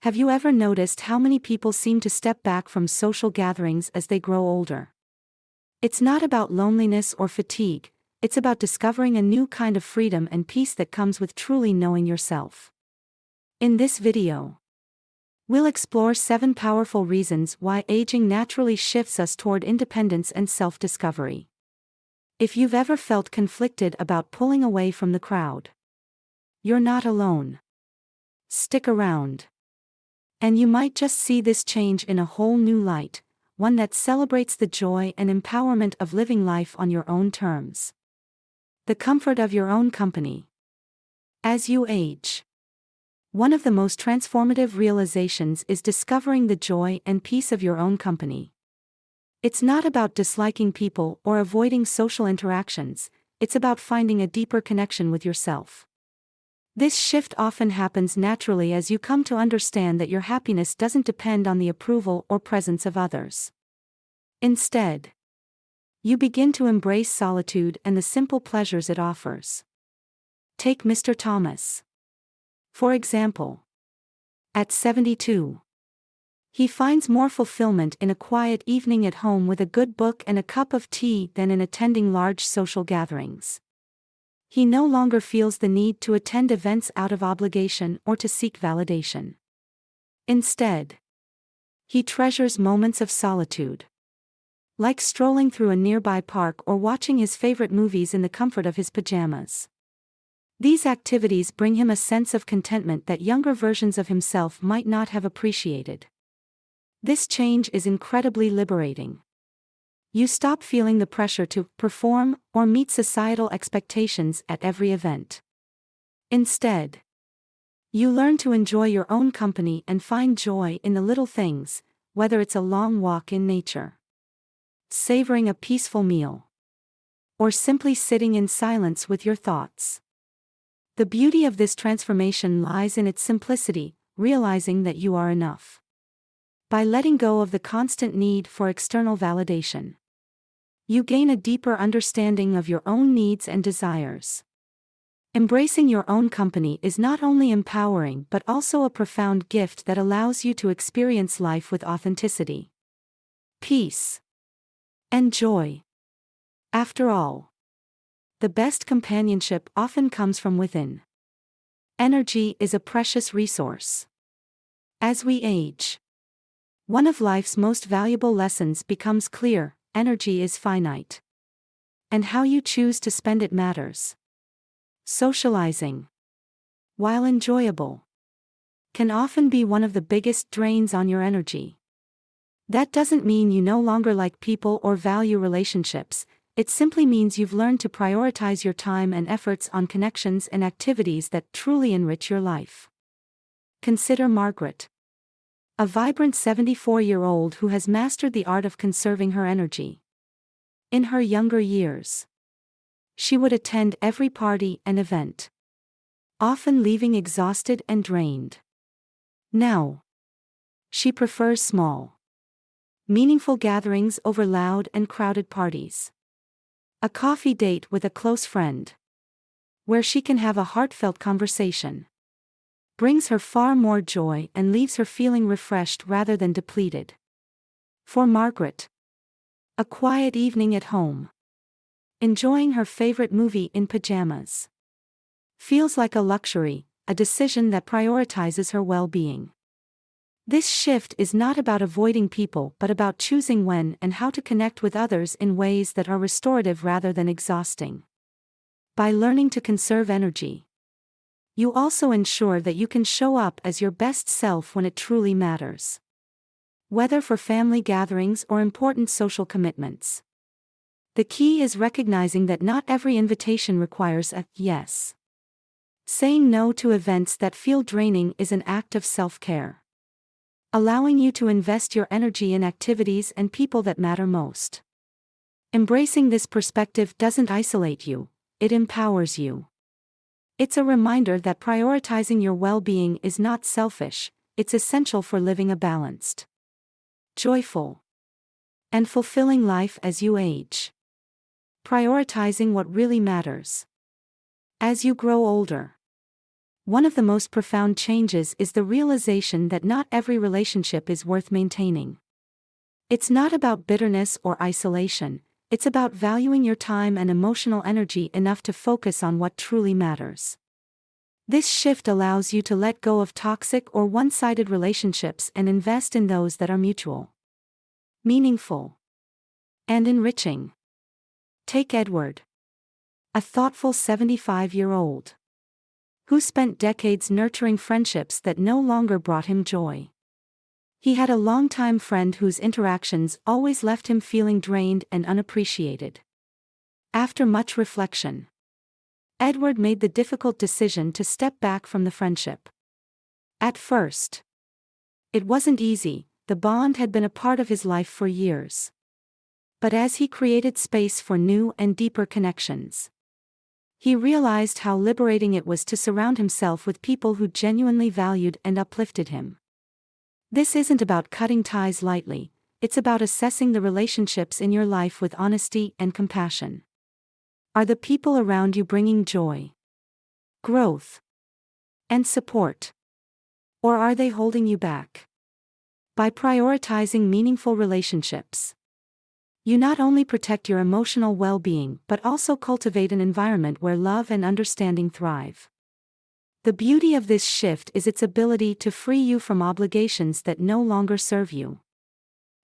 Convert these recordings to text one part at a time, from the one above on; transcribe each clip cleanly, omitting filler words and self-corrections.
Have you ever noticed how many people seem to step back from social gatherings as they grow older? It's not about loneliness or fatigue, it's about discovering a new kind of freedom and peace that comes with truly knowing yourself. In this video, we'll explore 7 powerful reasons why aging naturally shifts us toward independence and self-discovery. If you've ever felt conflicted about pulling away from the crowd, you're not alone. Stick around, and you might just see this change in a whole new light, one that celebrates the joy and empowerment of living life on your own terms. The comfort of your own company. As you age, one of the most transformative realizations is discovering the joy and peace of your own company. It's not about disliking people or avoiding social interactions, it's about finding a deeper connection with yourself. This shift often happens naturally as you come to understand that your happiness doesn't depend on the approval or presence of others. Instead, you begin to embrace solitude and the simple pleasures it offers. Take Mr. Thomas, for example. At 72, he finds more fulfillment in a quiet evening at home with a good book and a cup of tea than in attending large social gatherings. He no longer feels the need to attend events out of obligation or to seek validation. Instead, he treasures moments of solitude, like strolling through a nearby park or watching his favorite movies in the comfort of his pajamas. These activities bring him a sense of contentment that younger versions of himself might not have appreciated. This change is incredibly liberating. You stop feeling the pressure to perform or meet societal expectations at every event. Instead, you learn to enjoy your own company and find joy in the little things, whether it's a long walk in nature, savoring a peaceful meal, or simply sitting in silence with your thoughts. The beauty of this transformation lies in its simplicity, realizing that you are enough. By letting go of the constant need for external validation, you gain a deeper understanding of your own needs and desires. Embracing your own company is not only empowering but also a profound gift that allows you to experience life with authenticity, peace, and joy. After all, the best companionship often comes from within. Energy is a precious resource. As we age, one of life's most valuable lessons becomes clear: energy is finite. And how you choose to spend it matters. Socializing, while enjoyable, can often be one of the biggest drains on your energy. That doesn't mean you no longer like people or value relationships, it simply means you've learned to prioritize your time and efforts on connections and activities that truly enrich your life. Consider Margaret, a vibrant 74-year-old who has mastered the art of conserving her energy. In her younger years, she would attend every party and event, often leaving exhausted and drained. Now, she prefers small, meaningful gatherings over loud and crowded parties. A coffee date with a close friend, where she can have a heartfelt conversation, brings her far more joy and leaves her feeling refreshed rather than depleted. For Margaret, a quiet evening at home, enjoying her favorite movie in pajamas, feels like a luxury, a decision that prioritizes her well-being. This shift is not about avoiding people but about choosing when and how to connect with others in ways that are restorative rather than exhausting. By learning to conserve energy, you also ensure that you can show up as your best self when it truly matters. Whether for family gatherings or important social commitments, the key is recognizing that not every invitation requires a yes. Saying no to events that feel draining is an act of self-care, allowing you to invest your energy in activities and people that matter most. Embracing this perspective doesn't isolate you, it empowers you. It's a reminder that prioritizing your well-being is not selfish, it's essential for living a balanced, joyful, and fulfilling life as you age. Prioritizing what really matters. As you grow older, One of the most profound changes is the realization that not every relationship is worth maintaining. It's not about bitterness or isolation, it's about valuing your time and emotional energy enough to focus on what truly matters. This shift allows you to let go of toxic or one-sided relationships and invest in those that are mutual, meaningful, and enriching. Take Edward, a thoughtful 75-year-old who spent decades nurturing friendships that no longer brought him joy. He had a longtime friend whose interactions always left him feeling drained and unappreciated. After much reflection, Edward made the difficult decision to step back from the friendship. At first, it wasn't easy. The bond had been a part of his life for years. But as he created space for new and deeper connections, he realized how liberating it was to surround himself with people who genuinely valued and uplifted him. This isn't about cutting ties lightly, it's about assessing the relationships in your life with honesty and compassion. Are the people around you bringing joy, growth, and support? Or are they holding you back? By prioritizing meaningful relationships, you not only protect your emotional well-being but also cultivate an environment where love and understanding thrive. The beauty of this shift is its ability to free you from obligations that no longer serve you.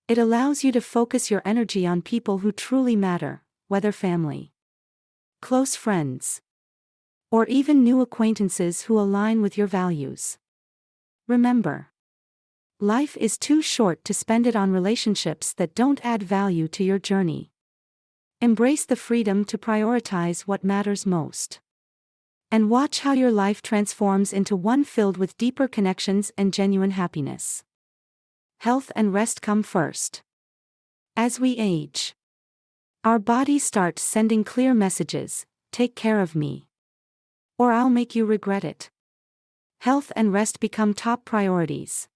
It allows you to focus your energy on people who truly matter, whether family, close friends, or even new acquaintances who align with your values. Remember, life is too short to spend it on relationships that don't add value to your journey. Embrace the freedom to prioritize what matters most. And watch how your life transforms into one filled with deeper connections and genuine happiness. Health and rest come first. As we age, our bodies start sending clear messages: take care of me, or I'll make you regret it. Health and rest become top priorities.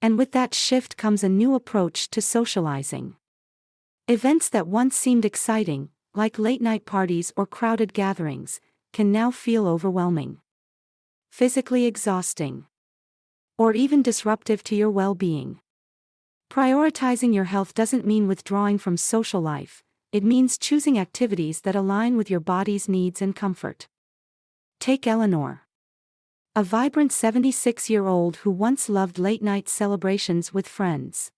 And with that shift comes a new approach to socializing. Events that once seemed exciting, like late-night parties or crowded gatherings, can now feel overwhelming, physically exhausting, or even disruptive to your well-being. Prioritizing your health doesn't mean withdrawing from social life, it means choosing activities that align with your body's needs and comfort. Take Eleanor, a vibrant 76-year-old who once loved late-night celebrations with friends.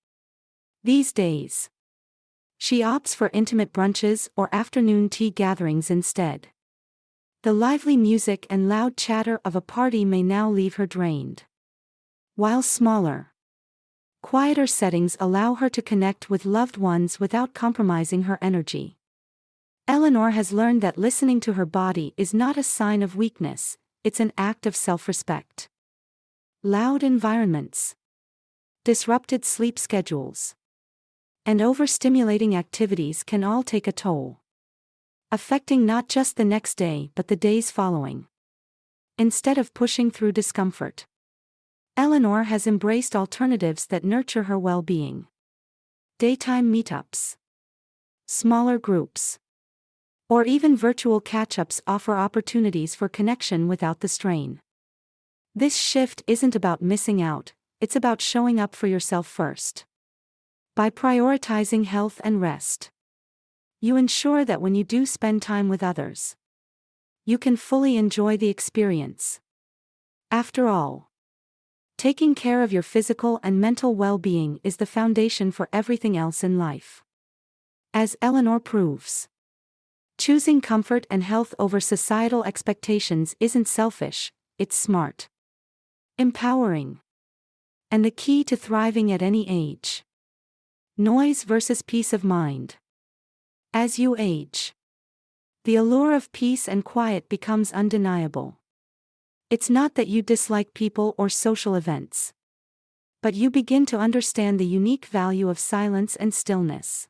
These days, she opts for intimate brunches or afternoon tea gatherings instead. The lively music and loud chatter of a party may now leave her drained, while smaller, quieter settings allow her to connect with loved ones without compromising her energy. Eleanor has learned that listening to her body is not a sign of weakness, it's an act of self-respect. Loud environments, disrupted sleep schedules, and overstimulating activities can all take a toll, affecting not just the next day but the days following. Instead of pushing through discomfort, Eleanor has embraced alternatives that nurture her well-being. Daytime meetups, smaller groups, or even virtual catch-ups offer opportunities for connection without the strain. This shift isn't about missing out, it's about showing up for yourself first. By prioritizing health and rest, you ensure that when you do spend time with others, you can fully enjoy the experience. After all, taking care of your physical and mental well-being is the foundation for everything else in life. As Eleanor proves, choosing comfort and health over societal expectations isn't selfish, it's smart, empowering, and the key to thriving at any age. Noise versus peace of mind. As you age, the allure of peace and quiet becomes undeniable. It's not that you dislike people or social events, but you begin to understand the unique value of silence and stillness.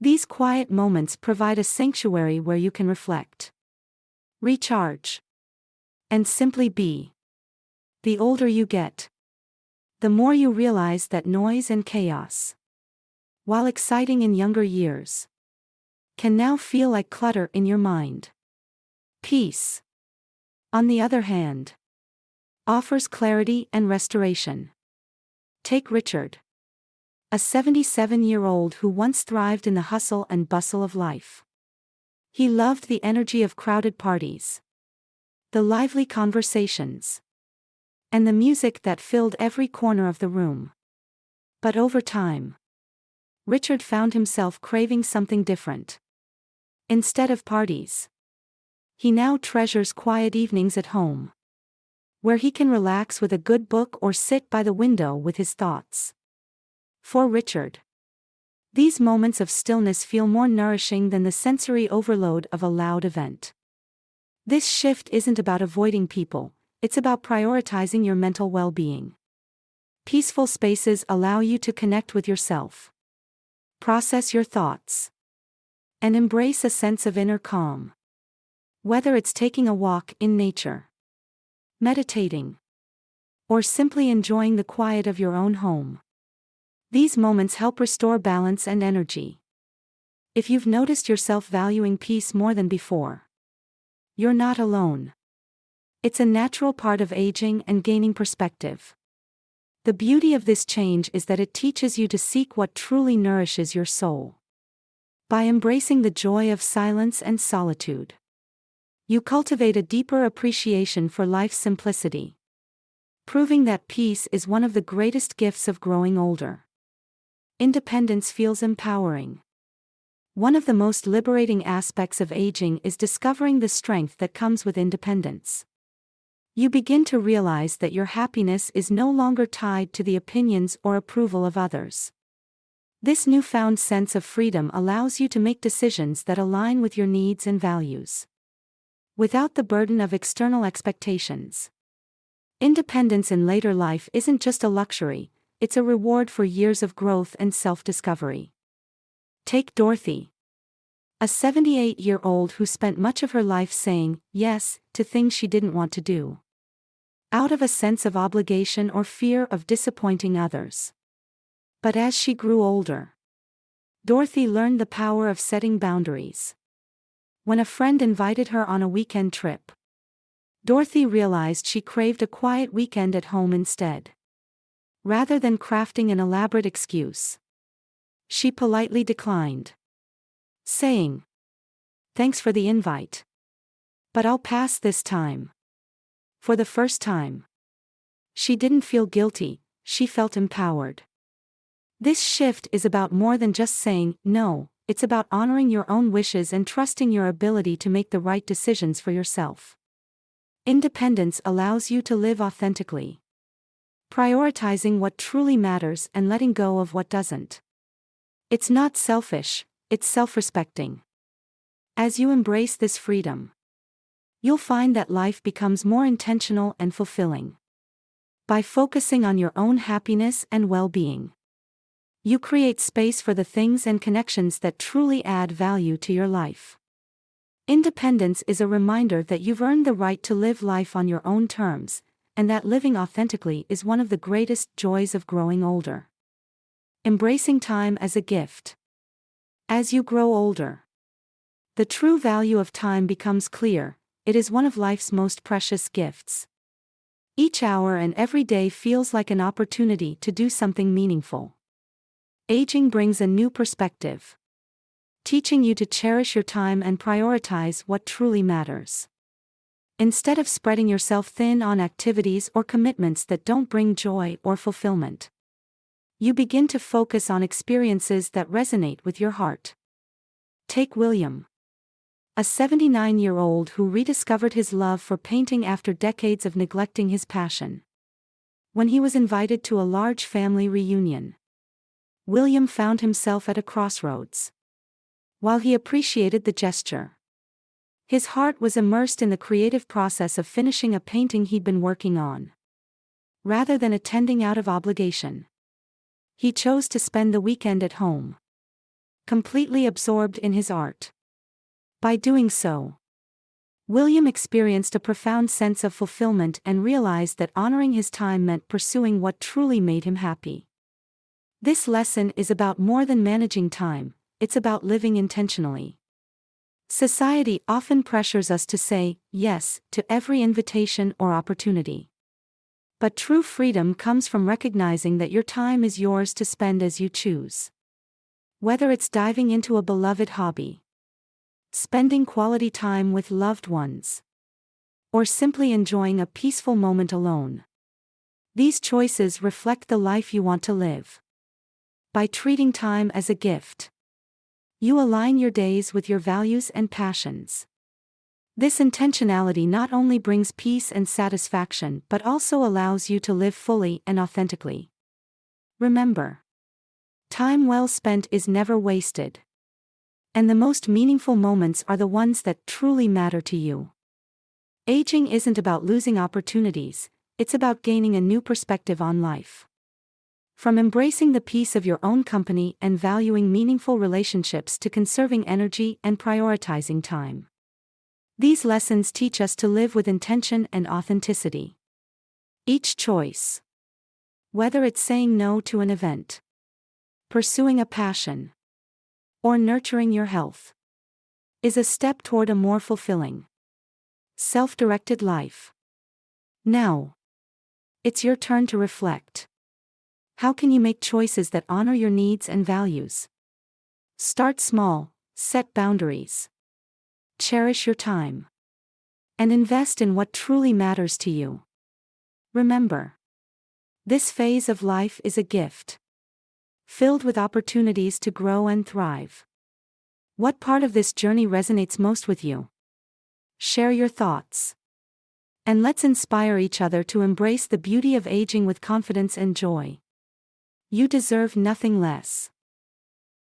These quiet moments provide a sanctuary where you can reflect, recharge, and simply be. The older you get, the more you realize that noise and chaos, while exciting in younger years, can now feel like clutter in your mind. Peace, on the other hand, offers clarity and restoration. Take Richard, a 77-year-old who once thrived in the hustle and bustle of life. He loved the energy of crowded parties, the lively conversations, and the music that filled every corner of the room. But over time, Richard found himself craving something different. Instead of parties, he now treasures quiet evenings at home, where he can relax with a good book or sit by the window with his thoughts. For Richard, these moments of stillness feel more nourishing than the sensory overload of a loud event. This shift isn't about avoiding people, it's about prioritizing your mental well-being. Peaceful spaces allow you to connect with yourself, process your thoughts, and embrace a sense of inner calm. Whether it's taking a walk in nature, meditating, or simply enjoying the quiet of your own home, these moments help restore balance and energy. If you've noticed yourself valuing peace more than before, you're not alone. It's a natural part of aging and gaining perspective. The beauty of this change is that it teaches you to seek what truly nourishes your soul. By embracing the joy of silence and solitude, you cultivate a deeper appreciation for life's simplicity, proving that peace is one of the greatest gifts of growing older. Independence feels empowering. One of the most liberating aspects of aging is discovering the strength that comes with independence. You begin to realize that your happiness is no longer tied to the opinions or approval of others. This newfound sense of freedom allows you to make decisions that align with your needs and values, without the burden of external expectations. Independence in later life isn't just a luxury, it's a reward for years of growth and self-discovery. Take Dorothy, a 78-year-old who spent much of her life saying yes to things she didn't want to do, out of a sense of obligation or fear of disappointing others. But as she grew older, Dorothy learned the power of setting boundaries. When a friend invited her on a weekend trip, Dorothy realized she craved a quiet weekend at home instead. Rather than crafting an elaborate excuse, she politely declined, saying, "Thanks for the invite, but I'll pass this time." For the first time, she didn't feel guilty, she felt empowered. This shift is about more than just saying no, it's about honoring your own wishes and trusting your ability to make the right decisions for yourself. Independence allows you to live authentically, prioritizing what truly matters and letting go of what doesn't. It's not selfish, it's self-respecting. As you embrace this freedom, you'll find that life becomes more intentional and fulfilling. By focusing on your own happiness and well-being, you create space for the things and connections that truly add value to your life. Independence is a reminder that you've earned the right to live life on your own terms, and that living authentically is one of the greatest joys of growing older. Embracing time as a gift. As you grow older, the true value of time becomes clear. It is one of life's most precious gifts. Each hour and every day feels like an opportunity to do something meaningful. Aging brings a new perspective, teaching you to cherish your time and prioritize what truly matters. Instead of spreading yourself thin on activities or commitments that don't bring joy or fulfillment, you begin to focus on experiences that resonate with your heart. Take William, a 79-year-old who rediscovered his love for painting after decades of neglecting his passion. When he was invited to a large family reunion, William found himself at a crossroads. While he appreciated the gesture, his heart was immersed in the creative process of finishing a painting he'd been working on. Rather than attending out of obligation, he chose to spend the weekend at home, completely absorbed in his art. By doing so, William experienced a profound sense of fulfillment and realized that honoring his time meant pursuing what truly made him happy. This lesson is about more than managing time, it's about living intentionally. Society often pressures us to say yes to every invitation or opportunity. But true freedom comes from recognizing that your time is yours to spend as you choose. Whether it's diving into a beloved hobby, spending quality time with loved ones, or simply enjoying a peaceful moment alone, these choices reflect the life you want to live. By treating time as a gift, you align your days with your values and passions. This intentionality not only brings peace and satisfaction but also allows you to live fully and authentically. Remember, time well spent is never wasted. And the most meaningful moments are the ones that truly matter to you. Aging isn't about losing opportunities, it's about gaining a new perspective on life. From embracing the peace of your own company and valuing meaningful relationships to conserving energy and prioritizing time. These lessons teach us to live with intention and authenticity. Each choice, whether it's saying no to an event, pursuing a passion, or nurturing your health, is a step toward a more fulfilling, self-directed life. Now, it's your turn to reflect. How can you make choices that honor your needs and values? Start small, set boundaries, cherish your time, and invest in what truly matters to you. Remember, this phase of life is a gift, filled with opportunities to grow and thrive. What part of this journey resonates most with you? Share your thoughts. And let's inspire each other to embrace the beauty of aging with confidence and joy. You deserve nothing less.